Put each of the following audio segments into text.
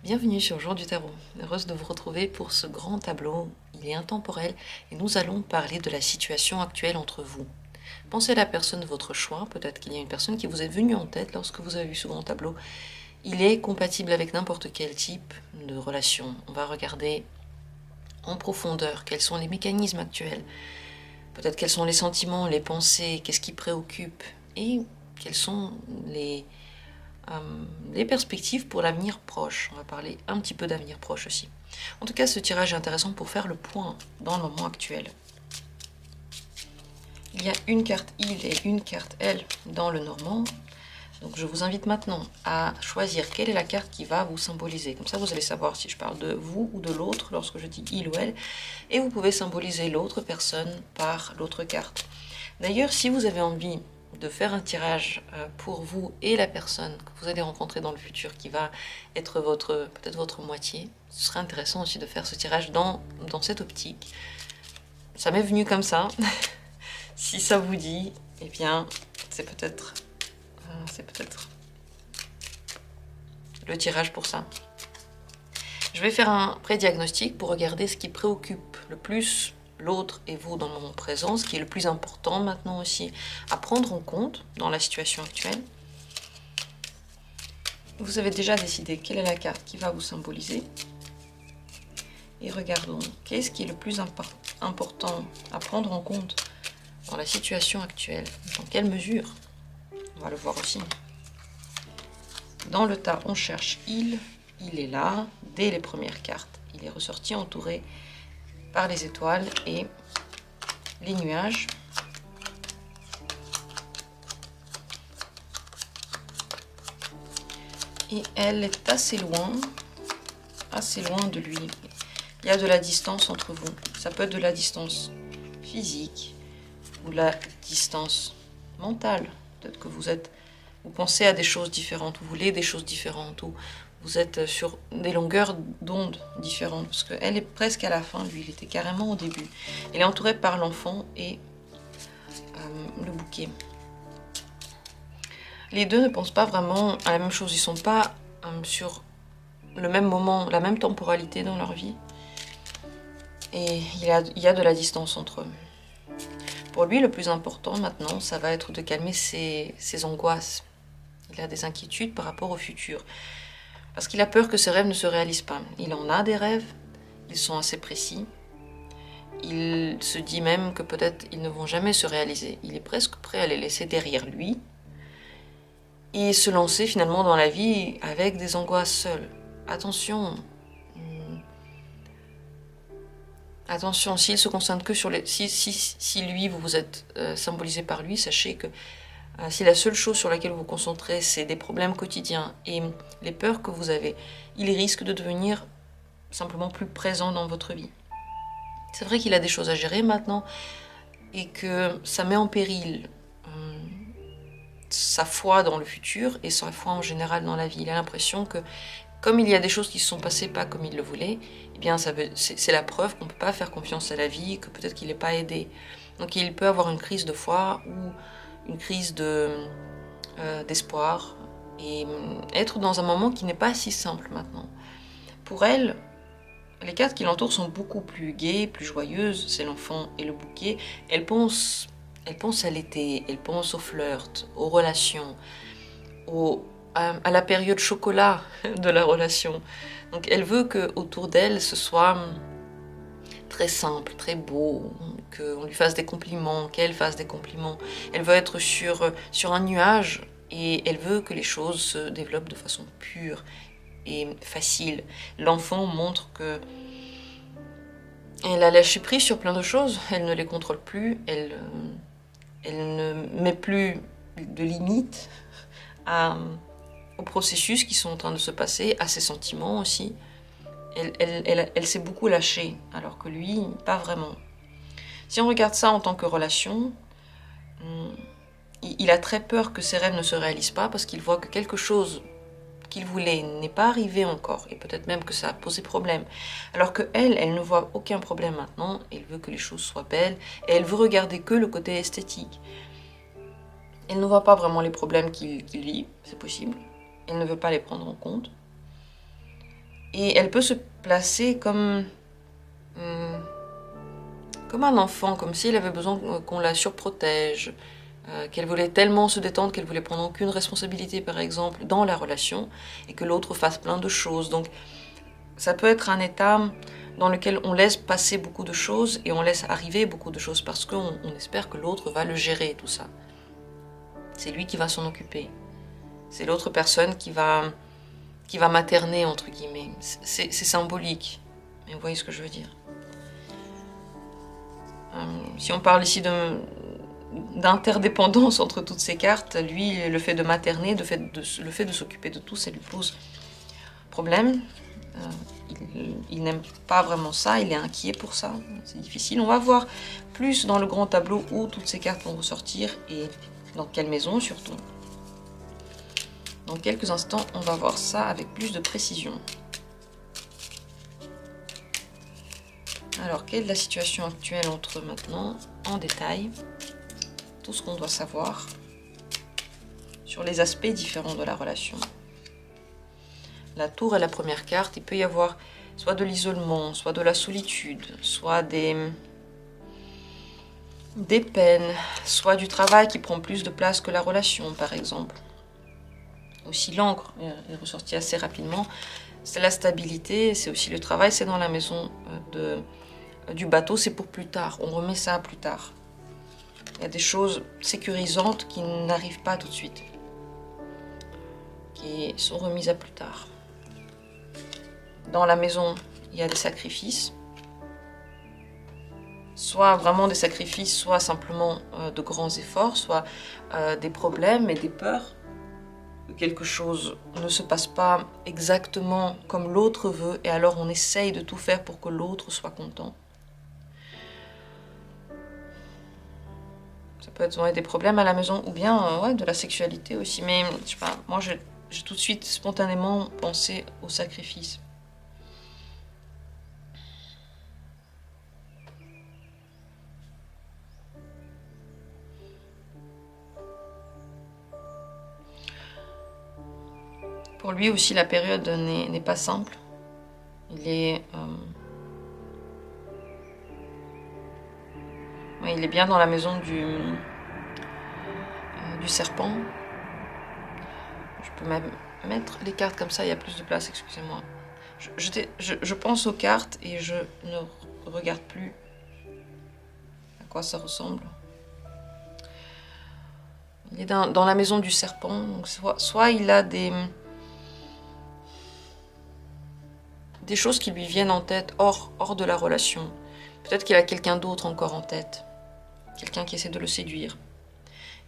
Bienvenue sur Jour du Tarot. Heureuse de vous retrouver pour ce grand tableau. Il est intemporel et nous allons parler de la situation actuelle entre vous. Pensez à la personne de votre choix. Peut-être qu'il y a une personne qui vous est venue en tête lorsque vous avez vu ce grand tableau. Il est compatible avec n'importe quel type de relation. On va regarder en profondeur quels sont les mécanismes actuels. Peut-être quels sont les sentiments, les pensées, qu'est-ce qui préoccupe et quels sont les perspectives pour l'avenir proche. On va parler un petit peu d'avenir proche aussi. En tout cas, ce tirage est intéressant pour faire le point dans le moment actuel. Il y a une carte il et une carte elle dans le normand. Donc je vous invite maintenant à choisir quelle est la carte qui va vous symboliser. Comme ça, vous allez savoir si je parle de vous ou de l'autre lorsque je dis il ou elle. Et vous pouvez symboliser l'autre personne par l'autre carte. D'ailleurs, si vous avez envie de faire un tirage pour vous et la personne que vous allez rencontrer dans le futur qui va être peut-être votre moitié, ce serait intéressant aussi de faire ce tirage dans cette optique. Ça m'est venu comme ça. Si ça vous dit, eh bien, c'est peut-être le tirage pour ça. Je vais faire un pré-diagnostic pour regarder ce qui préoccupe le plus l'autre et vous dans le moment présent, ce qui est le plus important maintenant aussi à prendre en compte dans la situation actuelle. Vous avez déjà décidé quelle est la carte qui va vous symboliser. Et regardons, qu'est-ce qui est le plus important à prendre en compte dans la situation actuelle. Dans quelle mesure? On va le voir aussi. Dans le tas, on cherche il est là, dès les premières cartes. Il est ressorti entouré par les étoiles et les nuages. Et elle est assez loin de lui. Il y a de la distance entre vous. Ça peut être de la distance physique ou de la distance mentale. Peut-être que vous pensez à des choses différentes, vous voulez des choses différentes, ou vous êtes sur des longueurs d'onde différentes, parce qu'elle est presque à la fin, lui il était carrément au début. Elle est entourée par l'enfant et le bouquet. Les deux ne pensent pas vraiment à la même chose, ils ne sont pas sur le même moment, la même temporalité dans leur vie. Et il y a de la distance entre eux. Pour lui, le plus important maintenant, ça va être de calmer ses angoisses. Il a des inquiétudes par rapport au futur. Parce qu'il a peur que ses rêves ne se réalisent pas. Il en a des rêves, ils sont assez précis. Il se dit même que peut-être ils ne vont jamais se réaliser. Il est presque prêt à les laisser derrière lui et se lancer finalement dans la vie avec des angoisses seules. Attention, attention, s'il se concentre que sur les... Si lui, vous êtes symbolisé par lui, sachez que si la seule chose sur laquelle vous vous concentrez, c'est des problèmes quotidiens et les peurs que vous avez, il risque de devenir simplement plus présent dans votre vie. C'est vrai qu'il a des choses à gérer maintenant et que ça met en péril sa foi dans le futur et sa foi en général dans la vie. Il a l'impression que comme il y a des choses qui se sont passées pas comme il le voulait, eh bien c'est la preuve qu'on ne peut pas faire confiance à la vie, que peut-être qu'il n'est pas aidé. Donc il peut avoir une crise de foi ou une crise d'espoir et être dans un moment qui n'est pas si simple maintenant. Pour elle, les cartes qui l'entourent sont beaucoup plus gaies, plus joyeuses, c'est l'enfant et le bouquet. Elle pense à l'été, elle pense au flirt, aux relations, à la période chocolat de la relation. Donc elle veut que autour d'elle ce soit très simple, très beau, qu'on lui fasse des compliments, qu'elle fasse des compliments. Elle veut être sur un nuage et elle veut que les choses se développent de façon pure et facile. L'enfant montre que elle a lâché prise sur plein de choses, elle ne les contrôle plus, elle ne met plus de limites aux processus qui sont en train de se passer, à ses sentiments aussi. Elle s'est beaucoup lâchée, alors que lui, pas vraiment. Si on regarde ça en tant que relation, il a très peur que ses rêves ne se réalisent pas parce qu'il voit que quelque chose qu'il voulait n'est pas arrivé encore et peut-être même que ça a posé problème. Alors que elle ne voit aucun problème maintenant, elle veut que les choses soient belles et elle veut regarder que le côté esthétique. Elle ne voit pas vraiment les problèmes qu'il vit, c'est possible. Elle ne veut pas les prendre en compte. Et elle peut se placer comme un enfant, comme si elle avait besoin qu'on la surprotège, qu'elle voulait tellement se détendre qu'elle voulait prendre aucune responsabilité, par exemple, dans la relation, et que l'autre fasse plein de choses. Donc, ça peut être un état dans lequel on laisse passer beaucoup de choses et on laisse arriver beaucoup de choses parce qu'on espère que l'autre va le gérer, tout ça. C'est lui qui va s'en occuper. C'est l'autre personne qui va materner, entre guillemets. C'est symbolique, mais vous voyez ce que je veux dire. Si on parle ici d'interdépendance entre toutes ces cartes, lui, le fait de materner, le fait de s'occuper de tout, ça lui pose problème. Il n'aime pas vraiment ça, il est inquiet pour ça, c'est difficile. On va voir plus dans le grand tableau où toutes ces cartes vont ressortir et dans quelle maison surtout. Dans quelques instants, on va voir ça avec plus de précision. Alors, quelle est la situation actuelle entre eux maintenant, en détail, tout ce qu'on doit savoir sur les aspects différents de la relation. La tour est la première carte, il peut y avoir soit de l'isolement, soit de la solitude, soit des peines, soit du travail qui prend plus de place que la relation, par exemple. Aussi l'encre est ressortie assez rapidement, c'est la stabilité, c'est aussi le travail, c'est dans la maison du bateau, c'est pour plus tard, on remet ça plus tard. Il y a des choses sécurisantes qui n'arrivent pas tout de suite, qui sont remises à plus tard. Dans la maison, il y a des sacrifices, soit vraiment des sacrifices, soit simplement de grands efforts, soit des problèmes et des peurs. Quelque chose ne se passe pas exactement comme l'autre veut, et alors on essaye de tout faire pour que l'autre soit content. Ça peut être des problèmes à la maison, ou bien ouais, de la sexualité aussi, mais je sais pas, moi j'ai tout de suite spontanément pensé au sacrifice. Pour lui aussi, la période n'est pas simple. Il est bien dans la maison du serpent. Je peux même mettre les cartes comme ça, il y a plus de place, excusez-moi. Je pense aux cartes et je ne regarde plus à quoi ça ressemble. Il est dans la maison du serpent, donc soit il a des choses qui lui viennent en tête hors de la relation. Peut-être qu'il a quelqu'un d'autre encore en tête. Quelqu'un qui essaie de le séduire.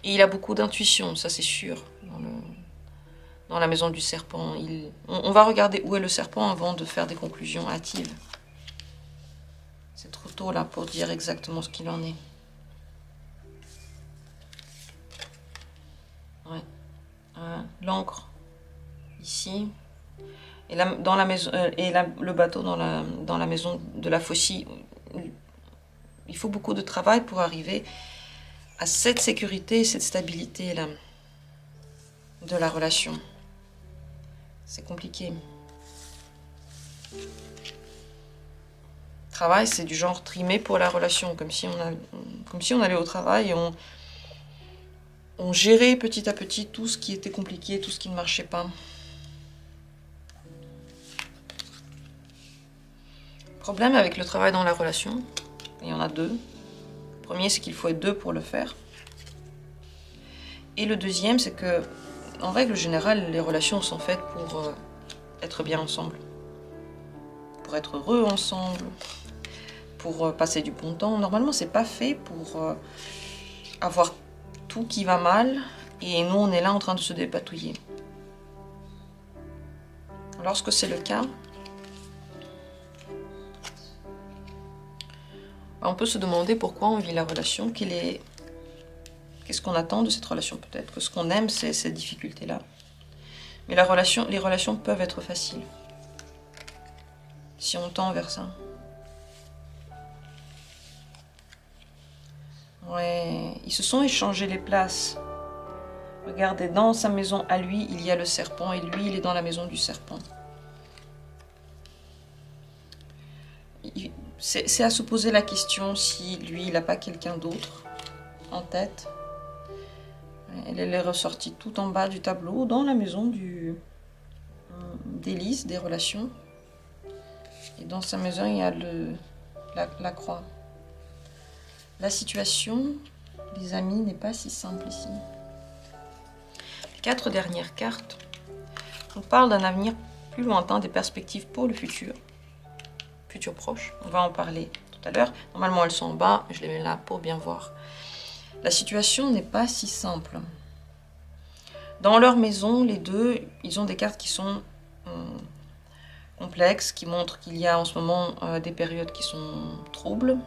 Et il a beaucoup d'intuition, ça c'est sûr, dans la maison du serpent. On va regarder où est le serpent avant de faire des conclusions hâtives. C'est trop tôt là pour dire exactement ce qu'il en est. Ouais. L'encre, ici. Et là, dans la maison, le bateau dans la maison de la faucille, il faut beaucoup de travail pour arriver à cette sécurité, cette stabilité-là de la relation. C'est compliqué. Travail, c'est du genre trimer pour la relation, comme si on allait au travail et on gérait petit à petit tout ce qui était compliqué, tout ce qui ne marchait pas. Problème avec le travail dans la relation, il y en a deux. Le premier, c'est qu'il faut être deux pour le faire. Et le deuxième, c'est que, en règle générale, les relations sont faites pour être bien ensemble. Pour être heureux ensemble. Pour passer du bon temps. Normalement, c'est pas fait pour avoir tout qui va mal. Et nous, on est là en train de se dépatouiller. Lorsque c'est le cas, on peut se demander pourquoi on vit la relation, qu'est-ce qu'on attend de cette relation peut-être, que ce qu'on aime c'est ces difficultés-là. Mais les relations peuvent être faciles, si on tend vers ça. Ouais, ils se sont échangés les places. Regardez, dans sa maison à lui, il y a le serpent, et lui, il est dans la maison du serpent. C'est à se poser la question si lui, il n'a pas quelqu'un d'autre en tête. Elle est ressortie tout en bas du tableau, dans la maison d'Élise, des relations. Et dans sa maison, il y a la croix. La situation, les amis, n'est pas si simple ici. Les 4 dernières cartes, on parle d'un avenir plus lointain, des perspectives pour le futur proche. On va en parler tout à l'heure. Normalement, elles sont en bas, je les mets là pour bien voir. La situation n'est pas si simple. Dans leur maison, les deux, ils ont des cartes qui sont complexes, qui montrent qu'il y a en ce moment des périodes qui sont troubles.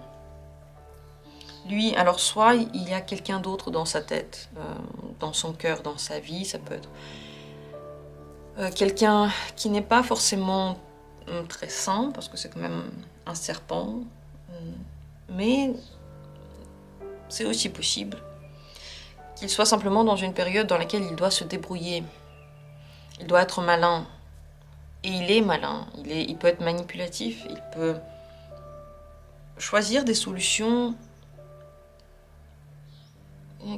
Lui, alors soit il y a quelqu'un d'autre dans sa tête, dans son cœur, dans sa vie, ça peut être quelqu'un qui n'est pas forcément très sain, parce que c'est quand même un serpent, mais c'est aussi possible qu'il soit simplement dans une période dans laquelle il doit se débrouiller, il doit être malin, et il est malin, il peut être manipulatif, il peut choisir des solutions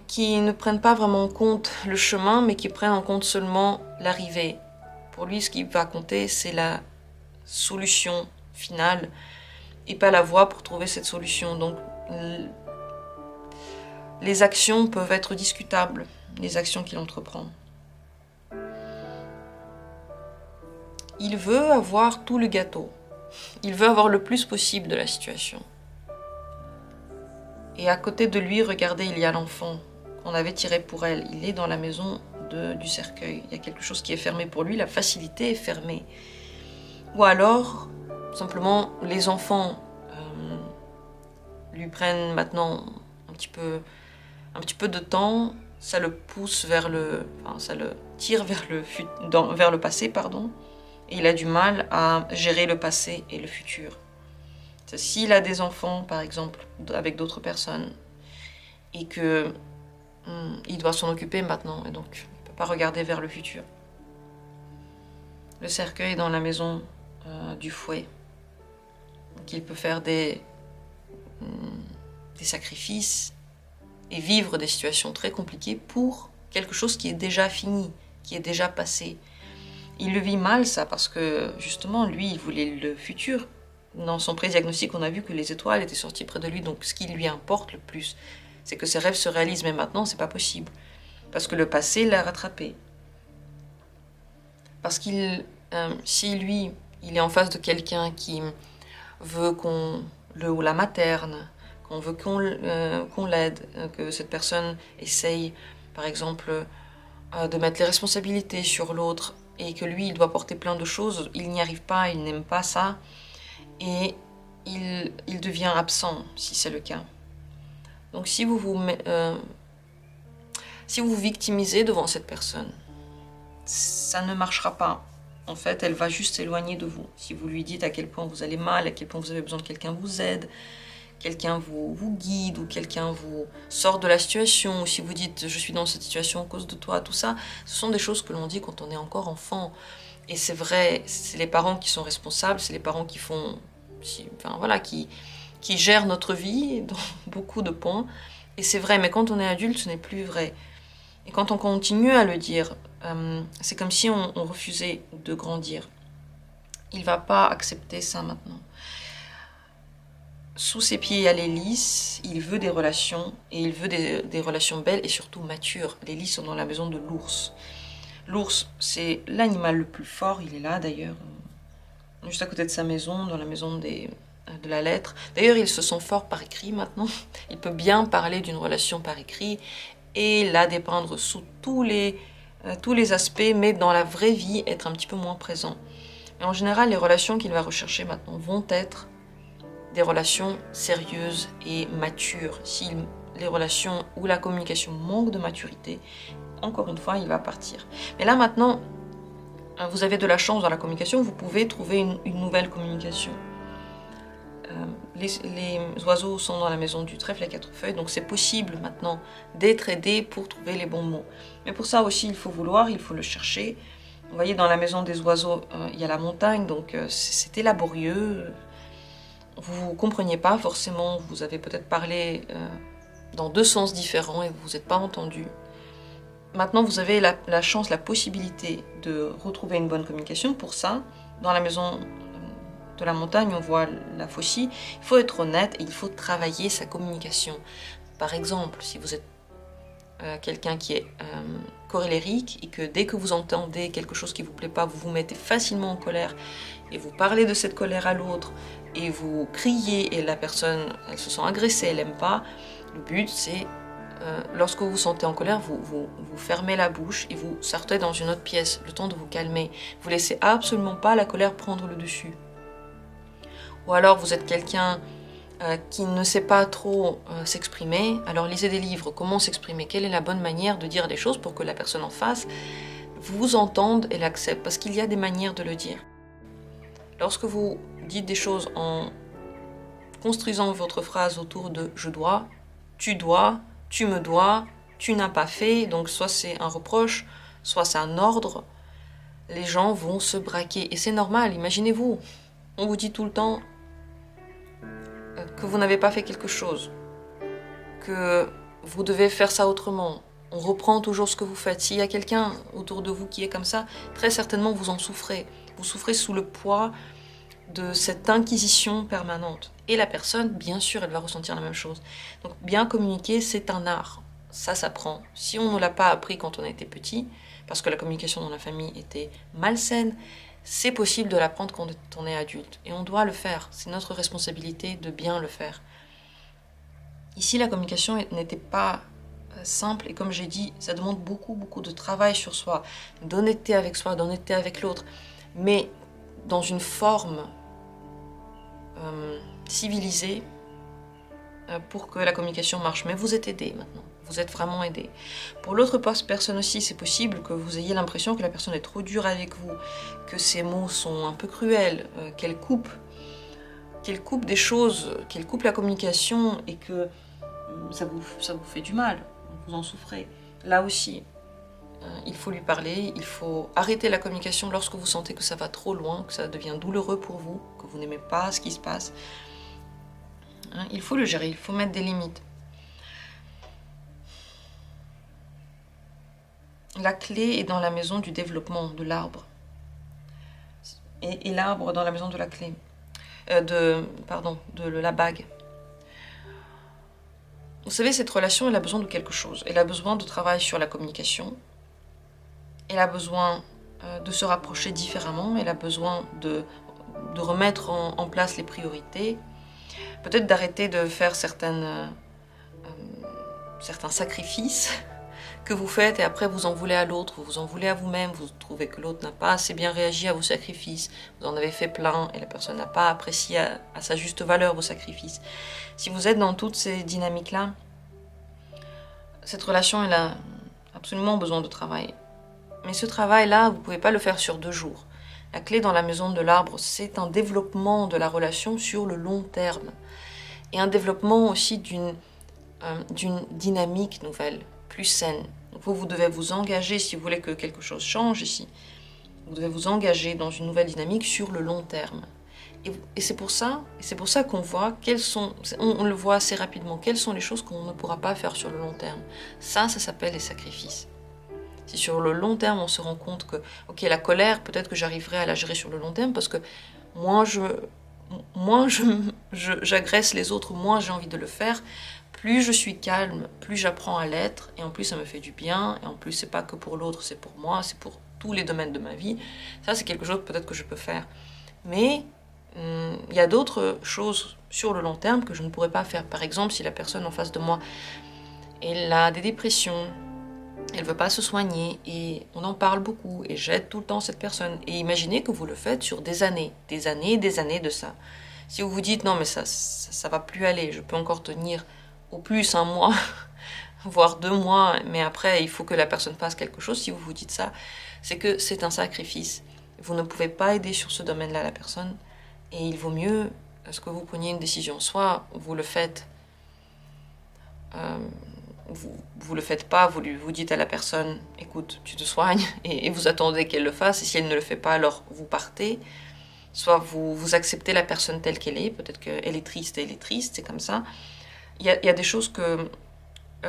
qui ne prennent pas vraiment en compte le chemin, mais qui prennent en compte seulement l'arrivée. Pour lui, ce qui va compter, c'est la solution finale et pas la voie pour trouver cette solution. Donc, les actions peuvent être discutables, les actions qu'il entreprend. Il veut avoir tout le gâteau. Il veut avoir le plus possible de la situation. Et à côté de lui, regardez, il y a l'enfant qu'on avait tiré pour elle. Il est dans la maison du cercueil. Il y a quelque chose qui est fermé pour lui, la facilité est fermée. Ou alors, simplement, les enfants lui prennent maintenant un petit peu de temps, ça le pousse vers ça le tire vers le passé, pardon, et il a du mal à gérer le passé et le futur. S'il a des enfants, par exemple, avec d'autres personnes, et que il doit s'en occuper maintenant, et donc il ne peut pas regarder vers le futur. Le cercueil est dans la maison du fouet. Donc il peut faire des sacrifices et vivre des situations très compliquées pour quelque chose qui est déjà fini, qui est déjà passé. Il le vit mal, ça, parce que justement, lui, il voulait le futur. Dans son pré-diagnostic, on a vu que les étoiles étaient sorties près de lui, donc ce qui lui importe le plus, c'est que ses rêves se réalisent, mais maintenant, c'est pas possible. Parce que le passé l'a rattrapé. Parce si lui, il est en face de quelqu'un qui veut qu'on ou la materne, qu'on veut qu'on l'aide, que cette personne essaye, par exemple, de mettre les responsabilités sur l'autre, et que lui, il doit porter plein de choses, il n'y arrive pas, il n'aime pas ça, et il devient absent, si c'est le cas. Donc si vous vous victimisez devant cette personne, ça ne marchera pas. En fait, elle va juste s'éloigner de vous. Si vous lui dites à quel point vous allez mal, à quel point vous avez besoin de quelqu'un vous aide, quelqu'un vous guide, ou quelqu'un vous sort de la situation, ou si vous dites « je suis dans cette situation à cause de toi », tout ça, ce sont des choses que l'on dit quand on est encore enfant. Et c'est vrai, c'est les parents qui sont responsables, c'est les parents qui font, qui gèrent notre vie dans beaucoup de points. Et c'est vrai, mais quand on est adulte, ce n'est plus vrai. Et quand on continue à le dire, c'est comme si on refusait de grandir. Il ne va pas accepter ça maintenant. Sous ses pieds, il y a les lys, il veut des relations, et il veut des relations belles et surtout matures. Les lys sont dans la maison de l'ours. L'ours, c'est l'animal le plus fort, il est là d'ailleurs, juste à côté de sa maison, dans la maison de la lettre. D'ailleurs, il se sent fort par écrit maintenant, il peut bien parler d'une relation par écrit, et la dépeindre sous tous les aspects, mais dans la vraie vie, être un petit peu moins présent. Et en général, les relations qu'il va rechercher maintenant vont être des relations sérieuses et matures. Si les relations ou la communication manquent de maturité, encore une fois, il va partir. Mais là, maintenant, vous avez de la chance dans la communication, vous pouvez trouver une nouvelle communication. Les oiseaux sont dans la maison du trèfle à 4 feuilles, donc c'est possible maintenant d'être aidé pour trouver les bons mots. Mais pour ça aussi, il faut vouloir, il faut le chercher. Vous voyez, dans la maison des oiseaux, il y a la montagne, donc c'était laborieux. vous ne compreniez pas forcément, vous avez peut-être parlé dans deux sens différents et vous n'êtes pas entendu. Maintenant, vous avez la chance, la possibilité de retrouver une bonne communication. Pour ça, dans la maison de la montagne, on voit la faucille. Il faut être honnête et il faut travailler sa communication. Par exemple, si vous êtes quelqu'un qui est colérique et que dès que vous entendez quelque chose qui ne vous plaît pas, vous vous mettez facilement en colère et vous parlez de cette colère à l'autre et vous criez et la personne, elle se sent agressée, elle n'aime pas. Le but, c'est, lorsque vous vous sentez en colère, vous fermez la bouche et vous sortez dans une autre pièce, le temps de vous calmer. Vous laissez absolument pas la colère prendre le dessus. Ou alors vous êtes quelqu'un qui ne sait pas trop s'exprimer, alors lisez des livres, comment s'exprimer, quelle est la bonne manière de dire des choses pour que la personne en face vous entende et l'accepte, parce qu'il y a des manières de le dire. Lorsque vous dites des choses en construisant votre phrase autour de « je dois »,« tu me dois »,« tu n'as pas fait », donc soit c'est un reproche, soit c'est un ordre, les gens vont se braquer. Et c'est normal, imaginez-vous, on vous dit tout le temps que vous n'avez pas fait quelque chose, que vous devez faire ça autrement. On reprend toujours ce que vous faites. S'il y a quelqu'un autour de vous qui est comme ça, très certainement vous en souffrez. Vous souffrez sous le poids de cette inquisition permanente. Et la personne, bien sûr, elle va ressentir la même chose. Donc bien communiquer, c'est un art. Ça s'apprend. Si on ne l'a pas appris quand on était petit, parce que la communication dans la famille était malsaine, c'est possible de l'apprendre quand on est adulte. Et on doit le faire. C'est notre responsabilité de bien le faire. Ici, la communication n'était pas simple. Et comme j'ai dit, ça demande beaucoup de travail sur soi. D'honnêteté avec soi, d'honnêteté avec l'autre. Mais dans une forme civilisée pour que la communication marche. Mais vous êtes aidé maintenant. Vous êtes vraiment aidé. Pour l'autre personne aussi, c'est possible que vous ayez l'impression que la personne est trop dure avec vous, que ses mots sont un peu cruels, qu'elle coupe des choses, qu'elle coupe la communication et que ça vous fait du mal, vous en souffrez. Là aussi, il faut lui parler, il faut arrêter la communication lorsque vous sentez que ça va trop loin, que ça devient douloureux pour vous, que vous n'aimez pas ce qui se passe. Il faut le gérer, il faut mettre des limites. La clé est dans la maison du développement de l'arbre. Et l'arbre dans la maison de la clé. De la bague. Vous savez, cette relation, elle a besoin de quelque chose. Elle a besoin de travail sur la communication. Elle a besoin de se rapprocher différemment. Elle a besoin de remettre en place les priorités. Peut-être d'arrêter de faire certains sacrifices que vous faites et après vous en voulez à l'autre, vous vous en voulez à vous-même, vous trouvez que l'autre n'a pas assez bien réagi à vos sacrifices, vous en avez fait plein et la personne n'a pas apprécié à sa juste valeur vos sacrifices. Si vous êtes dans toutes ces dynamiques-là, cette relation, elle a absolument besoin de travail. Mais ce travail-là, vous ne pouvez pas le faire sur 2 jours. La clé dans la maison de l'arbre, c'est un développement de la relation sur le long terme. Et un développement aussi d'une dynamique nouvelle, plus saine. Donc vous devez vous engager, si vous voulez que quelque chose change ici, vous devez vous engager dans une nouvelle dynamique sur le long terme. Et c'est pour ça qu'on voit on le voit assez rapidement, quelles sont les choses qu'on ne pourra pas faire sur le long terme. Ça s'appelle les sacrifices. Si sur le long terme, on se rend compte que, ok, la colère, peut-être que j'arriverai à la gérer sur le long terme, parce que moins j'agresse les autres, moins j'ai envie de le faire, plus je suis calme, plus j'apprends à l'être, et en plus ça me fait du bien, et en plus c'est pas que pour l'autre, c'est pour moi, c'est pour tous les domaines de ma vie. Ça c'est quelque chose peut-être que je peux faire. Mais il y a d'autres choses sur le long terme que je ne pourrais pas faire. Par exemple, si la personne en face de moi, elle a des dépressions, elle ne veut pas se soigner, et on en parle beaucoup, et j'aide tout le temps cette personne. Et imaginez que vous le faites sur des années de ça. Si vous vous dites, non mais ça va plus aller, je peux encore tenir au plus 1 mois, voire 2 mois, mais après il faut que la personne fasse quelque chose, si vous vous dites ça, c'est que c'est un sacrifice. Vous ne pouvez pas aider sur ce domaine-là la personne, et il vaut mieux que vous preniez une décision. Soit vous le faites, vous le faites pas, vous dites à la personne, écoute, tu te soignes, et vous attendez qu'elle le fasse, et si elle ne le fait pas, alors vous partez. soit vous acceptez la personne telle qu'elle est, peut-être qu'elle est triste et elle est triste, c'est comme ça. Il y a des choses que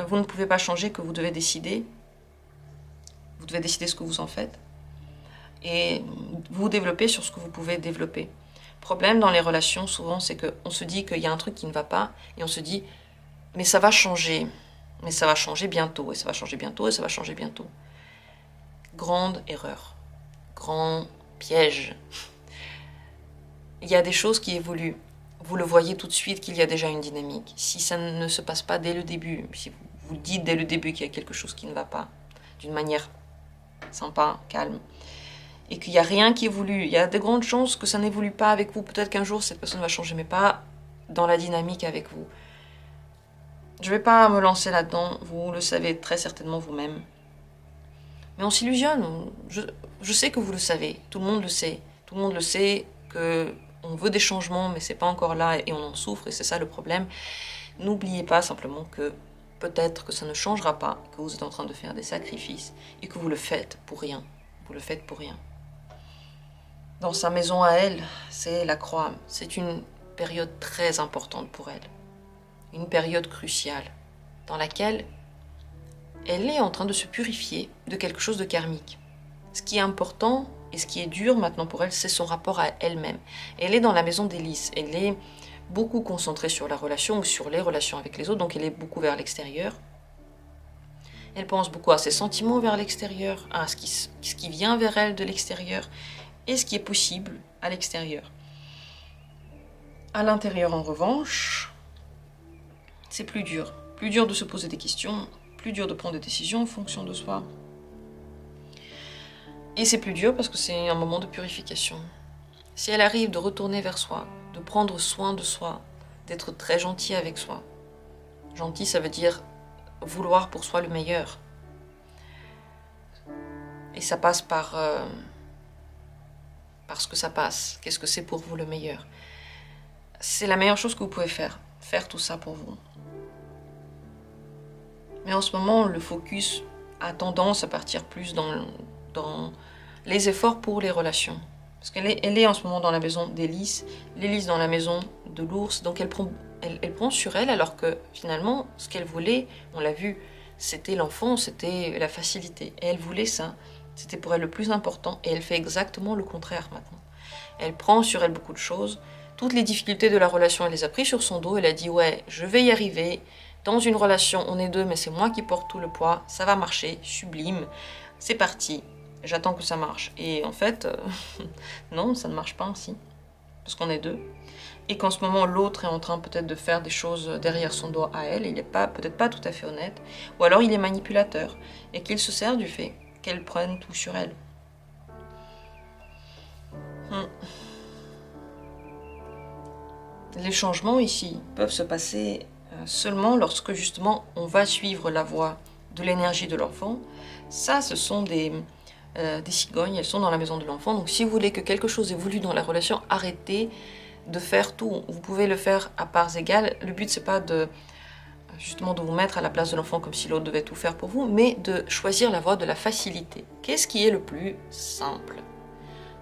vous ne pouvez pas changer, que vous devez décider. Vous devez décider ce que vous en faites. Et vous développez sur ce que vous pouvez développer. Le problème dans les relations, souvent, c'est qu'on se dit qu'il y a un truc qui ne va pas, et on se dit, mais ça va changer. Mais ça va changer bientôt, et ça va changer bientôt, et ça va changer bientôt. Grande erreur. Grand piège. Il y a des choses qui évoluent. Vous le voyez tout de suite qu'il y a déjà une dynamique. Si ça ne se passe pas dès le début, si vous dites dès le début qu'il y a quelque chose qui ne va pas, d'une manière sympa, calme, et qu'il n'y a rien qui évolue, il y a de grandes chances que ça n'évolue pas avec vous. Peut-être qu'un jour cette personne va changer, mais pas dans la dynamique avec vous. Je ne vais pas me lancer là-dedans, vous le savez très certainement vous-même. Mais on s'illusionne, je sais que vous le savez, tout le monde le sait. Tout le monde le sait qu'on veut des changements, mais c'est pas encore là et on en souffre, et c'est ça le problème. N'oubliez pas simplement que peut-être que ça ne changera pas, que vous êtes en train de faire des sacrifices, et que vous le faites pour rien. Vous le faites pour rien. Dans sa maison à elle, c'est la croix. C'est une période très importante pour elle. Une période cruciale, dans laquelle elle est en train de se purifier de quelque chose de karmique. Ce qui est important et ce qui est dur maintenant pour elle, c'est son rapport à elle-même. Elle est dans la maison d'Hélice. Elle est beaucoup concentrée sur la relation ou sur les relations avec les autres, donc elle est beaucoup vers l'extérieur. Elle pense beaucoup à ses sentiments vers l'extérieur, à ce qui vient vers elle de l'extérieur et ce qui est possible à l'extérieur. À l'intérieur, en revanche, c'est plus dur. Plus dur de se poser des questions, plus dur de prendre des décisions en fonction de soi. Et c'est plus dur parce que c'est un moment de purification. Si elle arrive de retourner vers soi, de prendre soin de soi, d'être très gentil avec soi. Gentil, ça veut dire vouloir pour soi le meilleur. Et ça passe par ce que ça passe. Qu'est-ce que c'est pour vous le meilleur? C'est la meilleure chose que vous pouvez faire. Faire tout ça pour vous. Mais en ce moment, le focus a tendance à partir plus dans les efforts pour les relations. Parce qu'elle est en ce moment dans la maison d'Hélice, l'Hélice dans la maison de l'ours, donc elle prend sur elle, alors que finalement, ce qu'elle voulait, on l'a vu, c'était l'enfant, c'était la facilité. Et elle voulait ça, c'était pour elle le plus important, et elle fait exactement le contraire maintenant. Elle prend sur elle beaucoup de choses, toutes les difficultés de la relation, elle les a prises sur son dos, elle a dit « ouais, je vais y arriver ». Dans une relation, on est deux, mais c'est moi qui porte tout le poids. Ça va marcher, sublime. C'est parti. J'attends que ça marche. Et en fait, non, ça ne marche pas ainsi. Parce qu'on est deux. Et qu'en ce moment, l'autre est en train peut-être de faire des choses derrière son dos à elle. Il n'est peut-être pas tout à fait honnête. Ou alors il est manipulateur. Et qu'il se sert du fait qu'elle prenne tout sur elle. Les changements ici peuvent se passer seulement lorsque justement on va suivre la voie de l'énergie de l'enfant. Ça, ce sont des cigognes, elles sont dans la maison de l'enfant. Donc si vous voulez que quelque chose évolue dans la relation, arrêtez de faire tout. Vous pouvez le faire à parts égales. Le but, c'est pas justement de vous mettre à la place de l'enfant comme si l'autre devait tout faire pour vous, mais de choisir la voie de la facilité. Qu'est-ce qui est le plus simple?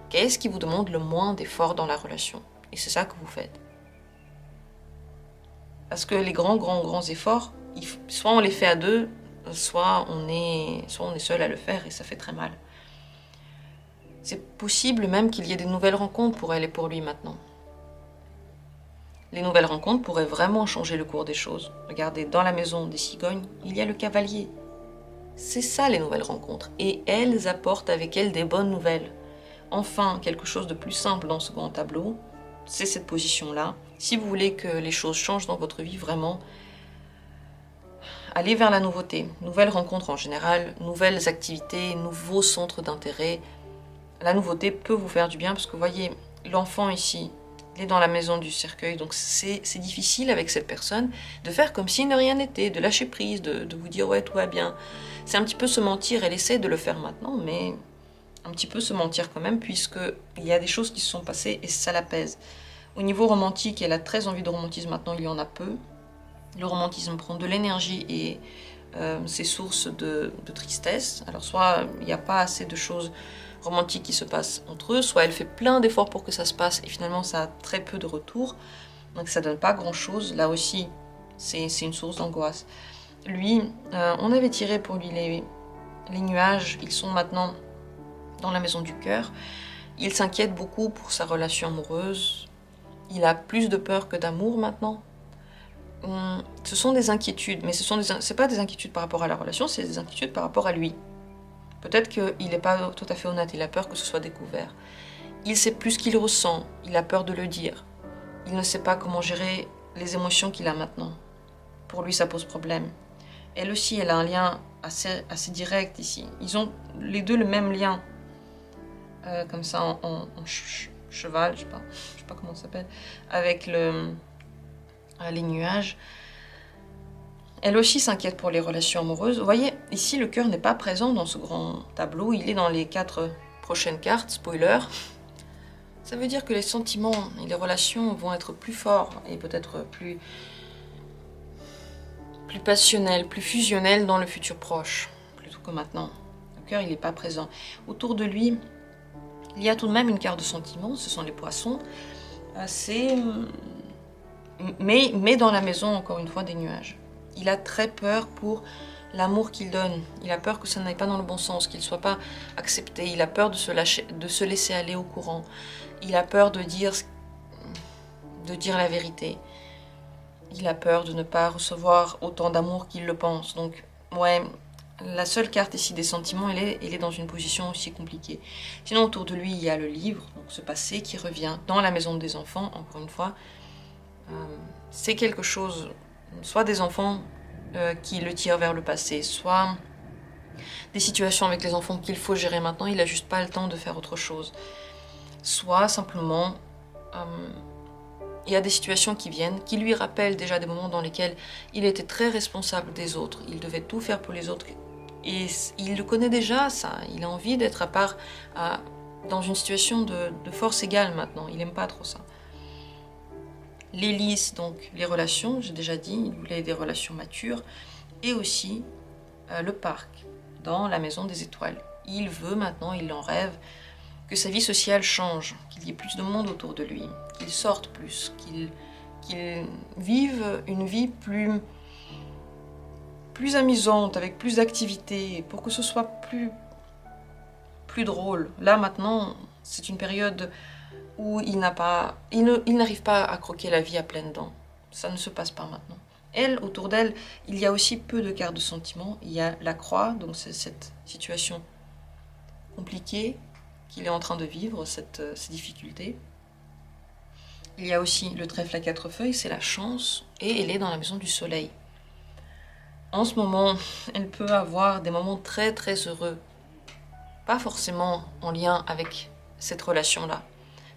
Qu'est-ce qui vous demande le moins d'efforts dans la relation? Et c'est ça que vous faites. Parce que les grands efforts, soit on les fait à deux, soit on est seul à le faire et ça fait très mal. C'est possible même qu'il y ait des nouvelles rencontres pour elle et pour lui maintenant. Les nouvelles rencontres pourraient vraiment changer le cours des choses. Regardez, dans la maison des cigognes, il y a le cavalier. C'est ça les nouvelles rencontres. Et elles apportent avec elles des bonnes nouvelles. Enfin, quelque chose de plus simple dans ce grand tableau, c'est cette position-là. Si vous voulez que les choses changent dans votre vie, vraiment, allez vers la nouveauté. Nouvelles rencontres en général, nouvelles activités, nouveaux centres d'intérêt. La nouveauté peut vous faire du bien parce que vous voyez, l'enfant ici, il est dans la maison du cercueil, donc c'est difficile avec cette personne de faire comme si ne rien n'était, de lâcher prise, de vous dire ouais, tout va bien. C'est un petit peu se mentir, elle essaie de le faire maintenant, mais un petit peu se mentir quand même, puisqu'il y a des choses qui se sont passées et ça l'apaise. Au niveau romantique, elle a très envie de romantisme, maintenant il y en a peu. Le romantisme prend de l'énergie et c'est source de tristesse. Alors soit il n'y a pas assez de choses romantiques qui se passent entre eux, soit elle fait plein d'efforts pour que ça se passe et finalement ça a très peu de retour, donc ça donne pas grand chose. Là aussi c'est une source d'angoisse. Lui, on avait tiré pour lui les nuages, ils sont maintenant dans la maison du cœur. Il s'inquiète beaucoup pour sa relation amoureuse, il a plus de peur que d'amour maintenant. Ce sont des inquiétudes, mais c'est pas des inquiétudes par rapport à la relation, c'est des inquiétudes par rapport à lui. Peut-être qu'il n'est pas tout à fait honnête, il a peur que ce soit découvert. Il sait plus ce qu'il ressent, il a peur de le dire. Il ne sait pas comment gérer les émotions qu'il a maintenant. Pour lui, ça pose problème. Elle aussi, elle a un lien assez direct ici. Ils ont les deux le même lien. Comme ça, en cheval, je sais pas comment ça s'appelle, avec les nuages. Elle aussi s'inquiète pour les relations amoureuses. Vous voyez, ici, le cœur n'est pas présent dans ce grand tableau. Il est dans les 4 prochaines cartes, spoiler. Ça veut dire que les sentiments et les relations vont être plus forts et peut-être plus passionnels, plus fusionnels dans le futur proche, plutôt que maintenant. Le cœur, il n'est pas présent. Autour de lui, il y a tout de même une carte de sentiments, ce sont les poissons. Mais dans la maison, encore une fois, des nuages. Il a très peur pour l'amour qu'il donne. Il a peur que ça n'aille pas dans le bon sens, qu'il ne soit pas accepté. Il a peur de se laisser aller au courant. Il a peur de dire la vérité. Il a peur de ne pas recevoir autant d'amour qu'il le pense. Donc, ouais, la seule carte ici des sentiments, elle est dans une position aussi compliquée. Sinon, autour de lui, il y a le livre, donc ce passé qui revient dans la maison des enfants, encore une fois. C'est quelque chose, soit des enfants qui le tirent vers le passé, soit des situations avec les enfants qu'il faut gérer maintenant, il n'a juste pas le temps de faire autre chose. Soit simplement, il y a des situations qui viennent, qui lui rappellent déjà des moments dans lesquels il était très responsable des autres, il devait tout faire pour les autres, et il le connaît déjà ça, il a envie d'être à part, dans une situation de force égale maintenant, il n'aime pas trop ça. L'hélice, donc les relations, j'ai déjà dit, il voulait des relations matures, et aussi le parc, dans la maison des étoiles. Il veut maintenant, il en rêve, que sa vie sociale change, qu'il y ait plus de monde autour de lui, qu'il sorte plus, qu'il vive une vie plus amusante, avec plus d'activités, pour que ce soit plus drôle. Là maintenant, c'est une période où il n'arrive pas à croquer la vie à pleines dents. Ça ne se passe pas maintenant. Elle, autour d'elle, il y a aussi peu de cartes de sentiments. Il y a la croix, donc c'est cette situation compliquée qu'il est en train de vivre, ces difficultés. Il y a aussi le trèfle à 4 feuilles, c'est la chance, et elle est dans la maison du soleil. En ce moment, elle peut avoir des moments très très heureux, pas forcément en lien avec cette relation-là,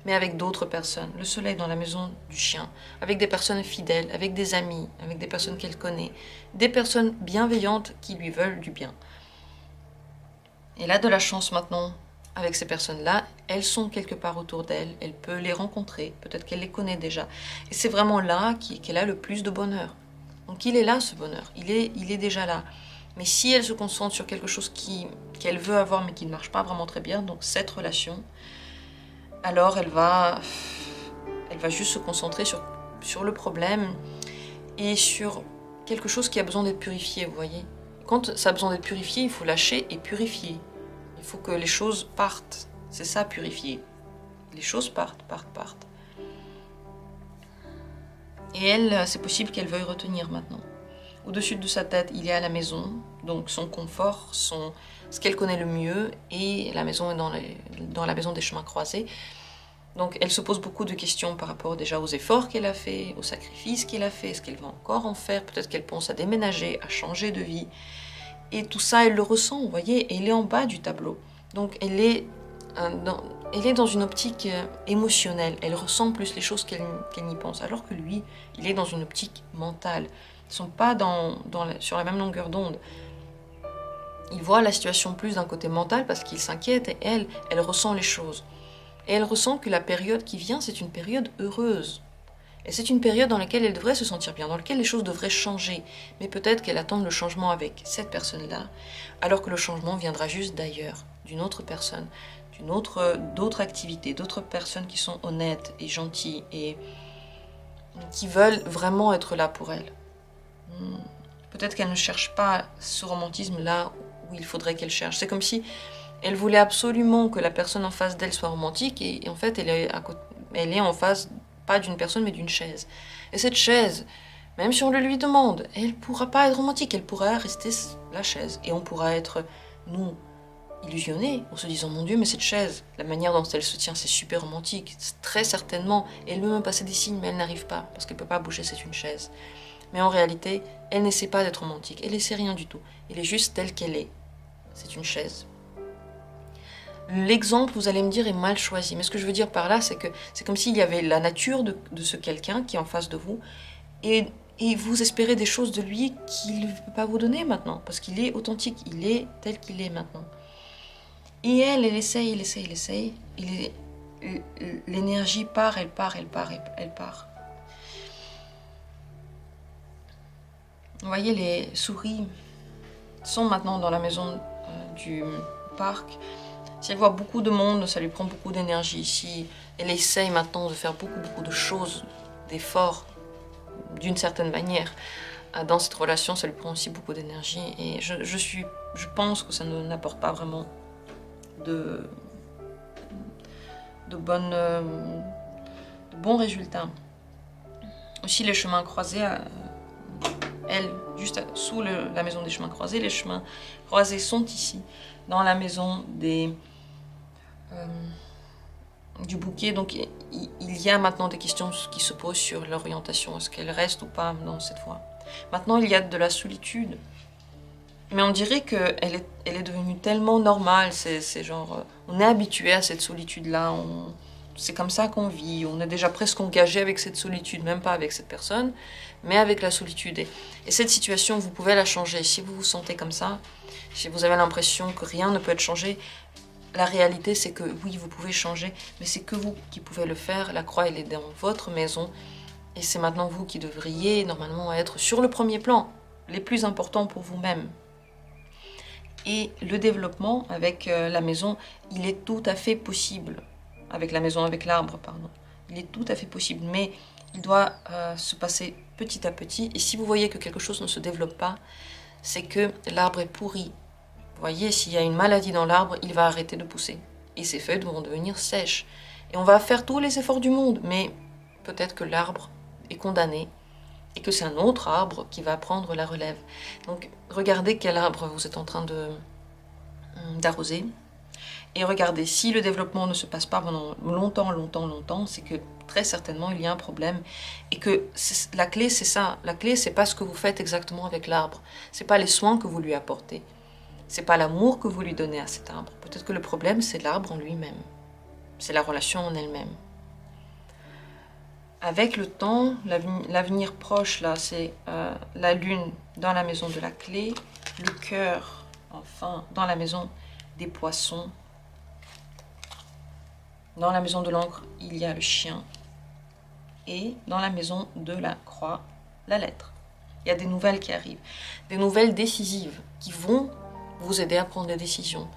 mais avec d'autres personnes. Le soleil dans la maison du chien, avec des personnes fidèles, avec des amis, avec des personnes qu'elle connaît, des personnes bienveillantes qui lui veulent du bien. Elle a de la chance maintenant avec ces personnes-là, elles sont quelque part autour d'elle, elle peut les rencontrer, peut-être qu'elle les connaît déjà. Et c'est vraiment là qu'elle a le plus de bonheur. Donc il est là ce bonheur, il est déjà là. Mais si elle se concentre sur quelque chose qu'elle veut avoir mais qui ne marche pas vraiment très bien, donc cette relation, alors elle va juste se concentrer sur le problème et sur quelque chose qui a besoin d'être purifié, vous voyez. Quand ça a besoin d'être purifié, il faut lâcher et purifier. Il faut que les choses partent. C'est ça, purifier. Les choses partent. Et elle, c'est possible qu'elle veuille retenir maintenant. Au-dessus de sa tête, il y a la maison, donc son confort, ce qu'elle connaît le mieux, et la maison est dans la maison des chemins croisés. Donc elle se pose beaucoup de questions par rapport déjà aux efforts qu'elle a fait, aux sacrifices qu'elle a fait, est-ce qu'elle va encore en faire, peut-être qu'elle pense à déménager, à changer de vie. Et tout ça, elle le ressent, vous voyez, et elle est en bas du tableau. Donc elle est dans une optique émotionnelle, elle ressent plus les choses qu'elle n'y pense, alors que lui, il est dans une optique mentale. Ils ne sont pas sur la même longueur d'onde. Il voit la situation plus d'un côté mental parce qu'il s'inquiète, et elle ressent les choses. Et elle ressent que la période qui vient, c'est une période heureuse. Et c'est une période dans laquelle elle devrait se sentir bien, dans laquelle les choses devraient changer. Mais peut-être qu'elle attend le changement avec cette personne-là, alors que le changement viendra juste d'ailleurs, d'une autre personne, d'autres activités, d'autres personnes qui sont honnêtes et gentilles et qui veulent vraiment être là pour elle. Peut-être qu'elle ne cherche pas ce romantisme là où il faudrait qu'elle cherche. C'est comme si elle voulait absolument que la personne en face d'elle soit romantique et en fait elle est en face pas d'une personne mais d'une chaise. Et cette chaise, même si on le lui demande, elle pourra pas être romantique, elle pourra rester la chaise. Et on pourra être, nous, illusionnés en se disant mon Dieu, mais cette chaise, la manière dont elle se tient, c'est super romantique. Très certainement, elle veut me passer des signes, mais elle n'arrive pas parce qu'elle peut pas bouger, c'est une chaise. Mais en réalité, elle n'essaie pas d'être romantique, elle n'essaie rien du tout. Elle est juste telle qu'elle est. C'est une chaise. L'exemple, vous allez me dire, est mal choisi. Mais ce que je veux dire par là, c'est que c'est comme s'il y avait la nature de ce quelqu'un qui est en face de vous et vous espérez des choses de lui qu'il ne peut pas vous donner maintenant parce qu'il est authentique, il est tel qu'il est maintenant. Et elle essaye. L'énergie part, elle part. Vous voyez, les souris sont maintenant dans la maison du parc. Si elle voit beaucoup de monde, ça lui prend beaucoup d'énergie. Si elle essaye maintenant de faire beaucoup de choses, d'efforts, d'une certaine manière, dans cette relation, ça lui prend aussi beaucoup d'énergie. Et je pense que ça n'apporte pas vraiment de bons résultats. Aussi les chemins croisés, elle, juste sous la maison des chemins croisés, les chemins croisés sont ici, dans la maison du bouquet. Donc il y a maintenant des questions qui se posent sur l'orientation, est-ce qu'elle reste ou pas dans cette voie. Maintenant il y a de la solitude. Mais on dirait qu'elle est devenue tellement normale, c'est genre, on est habitué à cette solitude-là, c'est comme ça qu'on vit, on est déjà presque engagé avec cette solitude, même pas avec cette personne, mais avec la solitude. Et cette situation, vous pouvez la changer. Si vous vous sentez comme ça, si vous avez l'impression que rien ne peut être changé, la réalité c'est que oui, vous pouvez changer, mais c'est que vous qui pouvez le faire. La croix, elle est dans votre maison, et c'est maintenant vous qui devriez normalement être sur le premier plan, les plus importants pour vous-même. Et le développement avec la maison, il est tout à fait possible. Avec la maison, avec l'arbre, pardon. Il est tout à fait possible, mais il doit se passer petit à petit. Et si vous voyez que quelque chose ne se développe pas, c'est que l'arbre est pourri. Vous voyez, s'il y a une maladie dans l'arbre, il va arrêter de pousser. Et ses feuilles vont devenir sèches. Et on va faire tous les efforts du monde, mais peut-être que l'arbre est condamné. Et que c'est un autre arbre qui va prendre la relève. Donc regardez quel arbre vous êtes en train d'arroser. Et regardez, si le développement ne se passe pas pendant longtemps, c'est que très certainement il y a un problème. Et que la clé c'est ça. La clé c'est pas ce que vous faites exactement avec l'arbre. C'est pas les soins que vous lui apportez. C'est pas l'amour que vous lui donnez à cet arbre. Peut-être que le problème c'est l'arbre en lui-même. C'est la relation en elle-même. Avec le temps, l'avenir proche, là, c'est la lune dans la maison de la clé, le cœur, enfin, dans la maison des poissons. Dans la maison de l'encre, il y a le chien. Et dans la maison de la croix, la lettre. Il y a des nouvelles qui arrivent. Des nouvelles décisives qui vont vous aider à prendre des décisions.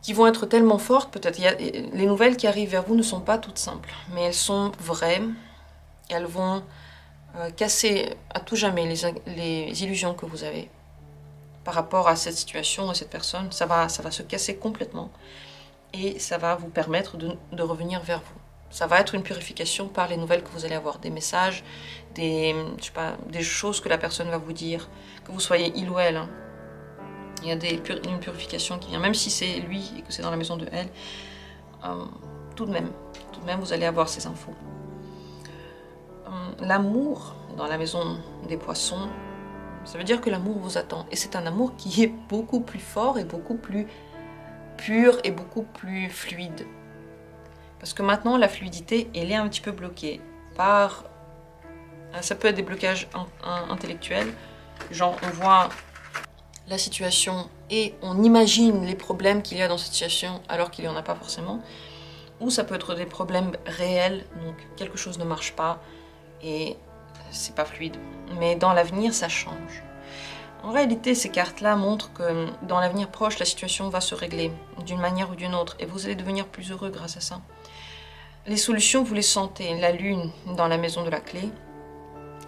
Qui vont être tellement fortes, peut-être. Les nouvelles qui arrivent vers vous ne sont pas toutes simples, mais elles sont vraies. Elles vont casser à tout jamais les illusions que vous avez par rapport à cette situation, à cette personne. Ça va se casser complètement et ça va vous permettre de revenir vers vous. Ça va être une purification par les nouvelles que vous allez avoir, des messages, je sais pas, des choses que la personne va vous dire, que vous soyez il ou elle. Hein. Il y a une purification qui vient, même si c'est lui et que c'est dans la maison de elle, tout de même, vous allez avoir ces infos. L'amour dans la maison des poissons, ça veut dire que l'amour vous attend. Et c'est un amour qui est beaucoup plus fort et beaucoup plus pur et beaucoup plus fluide. Parce que maintenant, la fluidité, elle est un petit peu bloquée par... Ça peut être des blocages intellectuels, genre on voit la situation et on imagine les problèmes qu'il y a dans cette situation alors qu'il n'y en a pas forcément. Ou ça peut être des problèmes réels, donc quelque chose ne marche pas, et c'est pas fluide. Mais dans l'avenir, ça change. En réalité, ces cartes-là montrent que dans l'avenir proche, la situation va se régler d'une manière ou d'une autre et vous allez devenir plus heureux grâce à ça. Les solutions, vous les sentez. La lune dans la maison de la clé,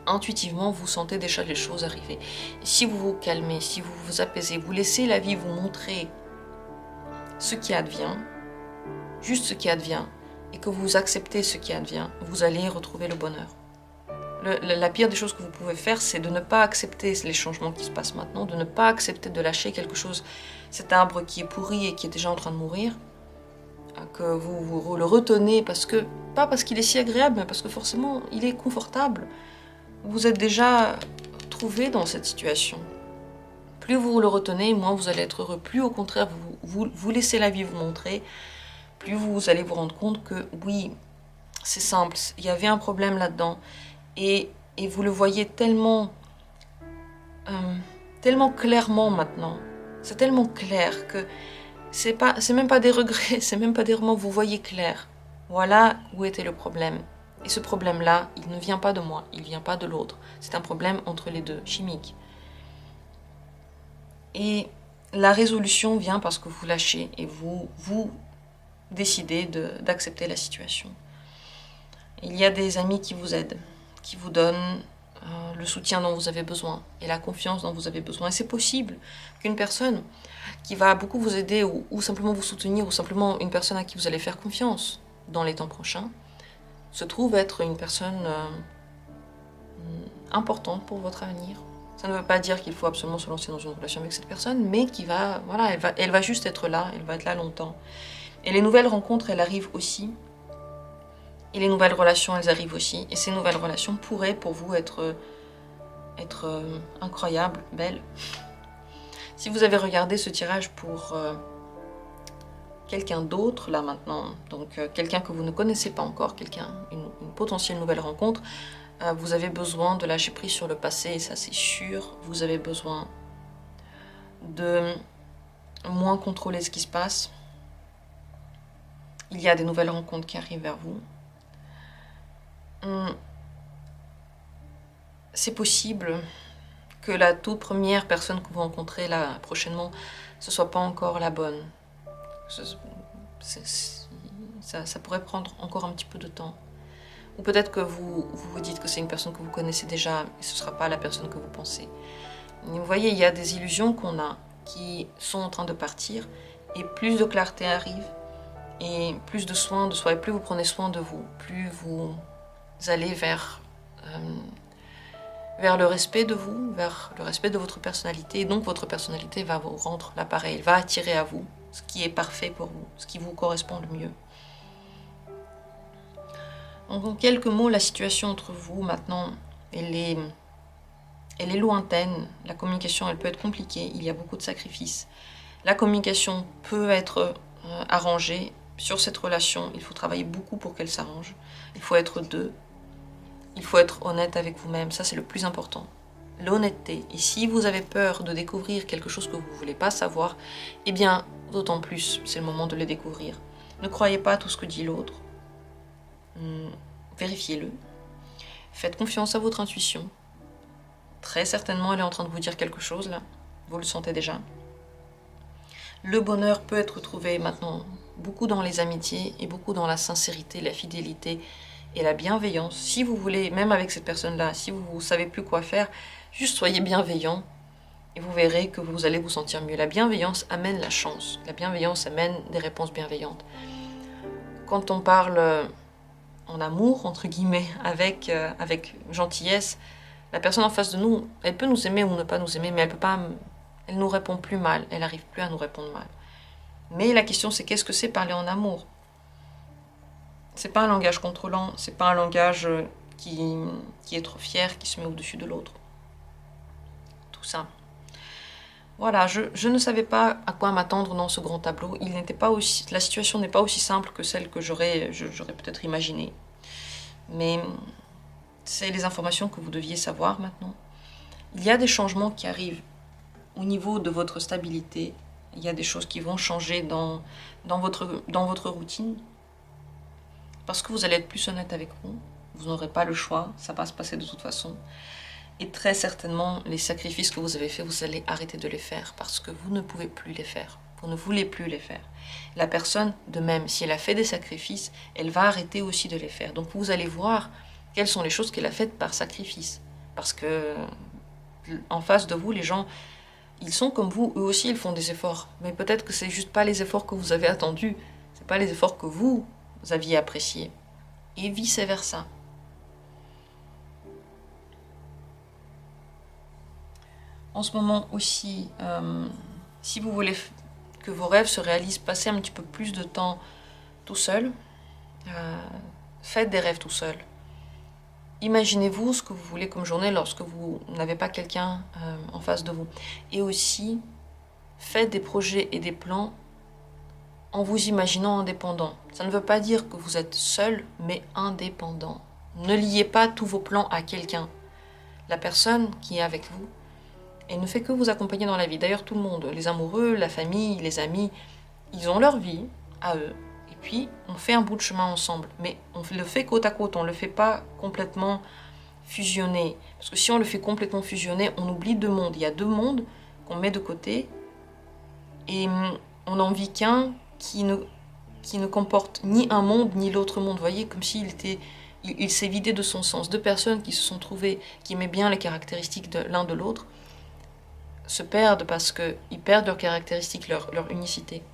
intuitivement, vous sentez déjà les choses arriver. Et si vous vous calmez, si vous vous apaisez, vous laissez la vie vous montrer ce qui advient, juste ce qui advient, et que vous acceptez ce qui advient, vous allez retrouver le bonheur. La pire des choses que vous pouvez faire, c'est de ne pas accepter les changements qui se passent maintenant, de ne pas accepter de lâcher quelque chose, cet arbre qui est pourri et qui est déjà en train de mourir, que vous le retenez, pas parce qu'il est si agréable, mais parce que forcément, il est confortable. Vous êtes déjà trouvé dans cette situation. Plus vous le retenez, moins vous allez être heureux. Plus au contraire, vous laissez la vie vous montrer, plus vous allez vous rendre compte que oui, c'est simple, il y avait un problème là-dedans. Et vous le voyez tellement clairement maintenant. C'est tellement clair que c'est même pas des regrets, c'est même pas des remords, vous voyez clair. Voilà où était le problème. Et ce problème-là, il ne vient pas de moi, il ne vient pas de l'autre. C'est un problème entre les deux, chimique. Et la résolution vient parce que vous lâchez et vous décidez d'accepter la situation. Il y a des amis qui vous aident, qui vous donnent le soutien dont vous avez besoin et la confiance dont vous avez besoin. Et c'est possible qu'une personne qui va beaucoup vous aider ou simplement vous soutenir ou simplement une personne à qui vous allez faire confiance dans les temps prochains se trouve être une personne importante pour votre avenir. Ça ne veut pas dire qu'il faut absolument se lancer dans une relation avec cette personne, mais elle va juste être là, elle va être là longtemps. Et les nouvelles rencontres, elles arrivent aussi. Et les nouvelles relations, elles arrivent aussi. Et ces nouvelles relations pourraient pour vous être incroyables, belles. Si vous avez regardé ce tirage pour quelqu'un d'autre, là maintenant, donc quelqu'un que vous ne connaissez pas encore, une potentielle nouvelle rencontre, vous avez besoin de lâcher prise sur le passé, et ça c'est sûr. Vous avez besoin de moins contrôler ce qui se passe. Il y a des nouvelles rencontres qui arrivent vers vous. C'est possible que la toute première personne que vous rencontrez là prochainement, ce soit pas encore la bonne. Ça pourrait prendre encore un petit peu de temps. Ou peut-être que vous dites que c'est une personne que vous connaissez déjà et ce ne sera pas la personne que vous pensez. Et vous voyez, il y a des illusions qu'on a qui sont en train de partir et plus de clarté arrive et plus de soin de soi et plus vous prenez soin de vous, plus vous allez vers le respect de vous, vers le respect de votre personnalité et donc votre personnalité va vous rendre l'appareil, elle va attirer à vous ce qui est parfait pour vous, ce qui vous correspond le mieux. Donc, en quelques mots, la situation entre vous maintenant, elle est lointaine. La communication, elle peut être compliquée. Il y a beaucoup de sacrifices. La communication peut être arrangée. Sur cette relation, il faut travailler beaucoup pour qu'elle s'arrange. Il faut être deux. Il faut être honnête avec vous-même. Ça, c'est le plus important. L'honnêteté. Et si vous avez peur de découvrir quelque chose que vous ne voulez pas savoir, eh bien, d'autant plus, c'est le moment de le découvrir. Ne croyez pas à tout ce que dit l'autre. Vérifiez-le. Faites confiance à votre intuition. Très certainement, elle est en train de vous dire quelque chose, là. Vous le sentez déjà. Le bonheur peut être trouvé maintenant beaucoup dans les amitiés et beaucoup dans la sincérité, la fidélité et la bienveillance. Si vous voulez, même avec cette personne-là, si vous ne savez plus quoi faire, juste soyez bienveillant et vous verrez que vous allez vous sentir mieux. La bienveillance amène la chance. La bienveillance amène des réponses bienveillantes. Quand on parle en amour, entre guillemets, avec gentillesse, la personne en face de nous, elle peut nous aimer ou ne pas nous aimer, mais elle nous répond plus mal, elle n'arrive plus à nous répondre mal. Mais la question c'est qu'est-ce que c'est parler en amour? C'est pas un langage contrôlant, c'est pas un langage qui est trop fier, qui se met au-dessus de l'autre. Tout ça. Voilà, je ne savais pas à quoi m'attendre dans ce grand tableau. La situation n'est pas aussi simple que celle que j'aurais peut-être imaginée. Mais c'est les informations que vous deviez savoir maintenant. Il y a des changements qui arrivent au niveau de votre stabilité. Il y a des choses qui vont changer dans votre routine. Parce que vous allez être plus honnête avec vous. vous n'aurez pas le choix, ça va se passer de toute façon. Et très certainement, les sacrifices que vous avez faits, vous allez arrêter de les faire parce que vous ne pouvez plus les faire. Vous ne voulez plus les faire. La personne, de même, si elle a fait des sacrifices, elle va arrêter aussi de les faire. Donc vous allez voir quelles sont les choses qu'elle a faites par sacrifice. Parce que en face de vous, les gens, ils sont comme vous, eux aussi ils font des efforts. Mais peut-être que c'est juste pas les efforts que vous avez attendus. C'est pas les efforts que vous aviez appréciés. Et vice-versa. En ce moment aussi, si vous voulez que vos rêves se réalisent, passez un petit peu plus de temps tout seul. Faites des rêves tout seul. Imaginez-vous ce que vous voulez comme journée lorsque vous n'avez pas quelqu'un en face de vous. Et aussi, faites des projets et des plans en vous imaginant indépendant. Ça ne veut pas dire que vous êtes seul, mais indépendant. Ne liez pas tous vos plans à quelqu'un. La personne qui est avec vous, elle ne fait que vous accompagner dans la vie. D'ailleurs, tout le monde, les amoureux, la famille, les amis, ils ont leur vie à eux. Et puis, on fait un bout de chemin ensemble. Mais on le fait côte à côte, on ne le fait pas complètement fusionné. Parce que si on le fait complètement fusionné, on oublie deux mondes. Il y a deux mondes qu'on met de côté. Et on n'en vit qu'un qui ne comporte ni un monde, ni l'autre monde. Vous voyez, comme s'il il s'est vidé de son sens. Deux personnes qui se sont trouvées, qui aimaient bien les caractéristiques de l'un de l'autre, se perdent parce qu'ils perdent leurs caractéristiques, leur unicité.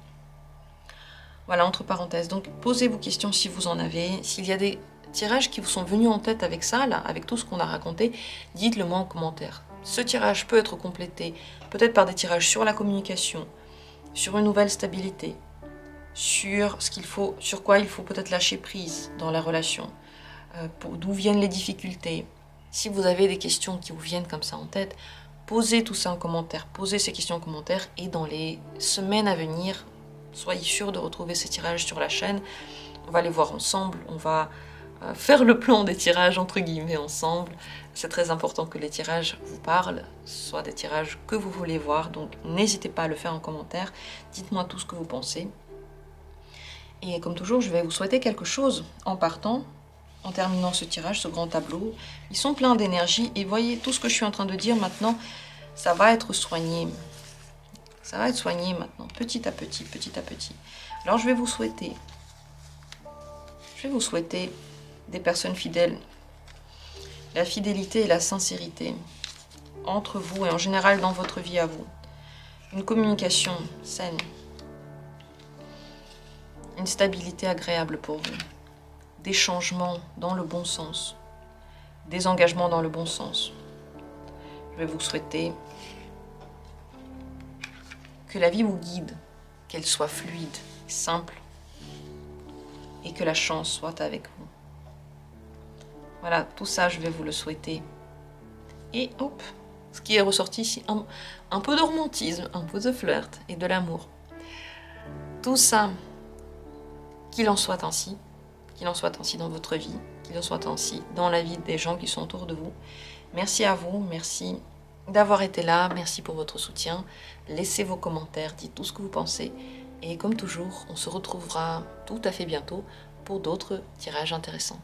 Voilà, entre parenthèses. Donc, posez vos questions si vous en avez. S'il y a des tirages qui vous sont venus en tête avec ça, là, avec tout ce qu'on a raconté, dites-le moi en commentaire. Ce tirage peut être complété, peut-être par des tirages sur la communication, sur une nouvelle stabilité, sur quoi il faut peut-être lâcher prise dans la relation, d'où viennent les difficultés. Si vous avez des questions qui vous viennent comme ça en tête, posez tout ça en commentaire, posez ces questions en commentaire et dans les semaines à venir, soyez sûrs de retrouver ces tirages sur la chaîne. On va les voir ensemble, on va faire le plan des tirages entre guillemets ensemble. C'est très important que les tirages vous parlent, soit des tirages que vous voulez voir, donc n'hésitez pas à le faire en commentaire. Dites-moi tout ce que vous pensez. Et comme toujours, je vais vous souhaiter quelque chose en partant, en terminant ce tirage, ce grand tableau. Ils sont pleins d'énergie et voyez tout ce que je suis en train de dire maintenant, ça va être soigné. Ça va être soigné maintenant, petit à petit, petit à petit. Alors je vais vous souhaiter des personnes fidèles, la fidélité et la sincérité entre vous et en général dans votre vie à vous. Une communication saine, une stabilité agréable pour vous, des changements dans le bon sens, des engagements dans le bon sens. Je vais vous souhaiter que la vie vous guide, qu'elle soit fluide, simple, et que la chance soit avec vous. Voilà, tout ça, je vais vous le souhaiter. Et hop, ce qui est ressorti ici, un peu de romantisme, un peu de flirt et de l'amour. Tout ça, qu'il en soit ainsi dans votre vie, qu'il en soit ainsi dans la vie des gens qui sont autour de vous. Merci à vous, merci d'avoir été là, merci pour votre soutien. Laissez vos commentaires, dites tout ce que vous pensez. Et comme toujours, on se retrouvera tout à fait bientôt pour d'autres tirages intéressants.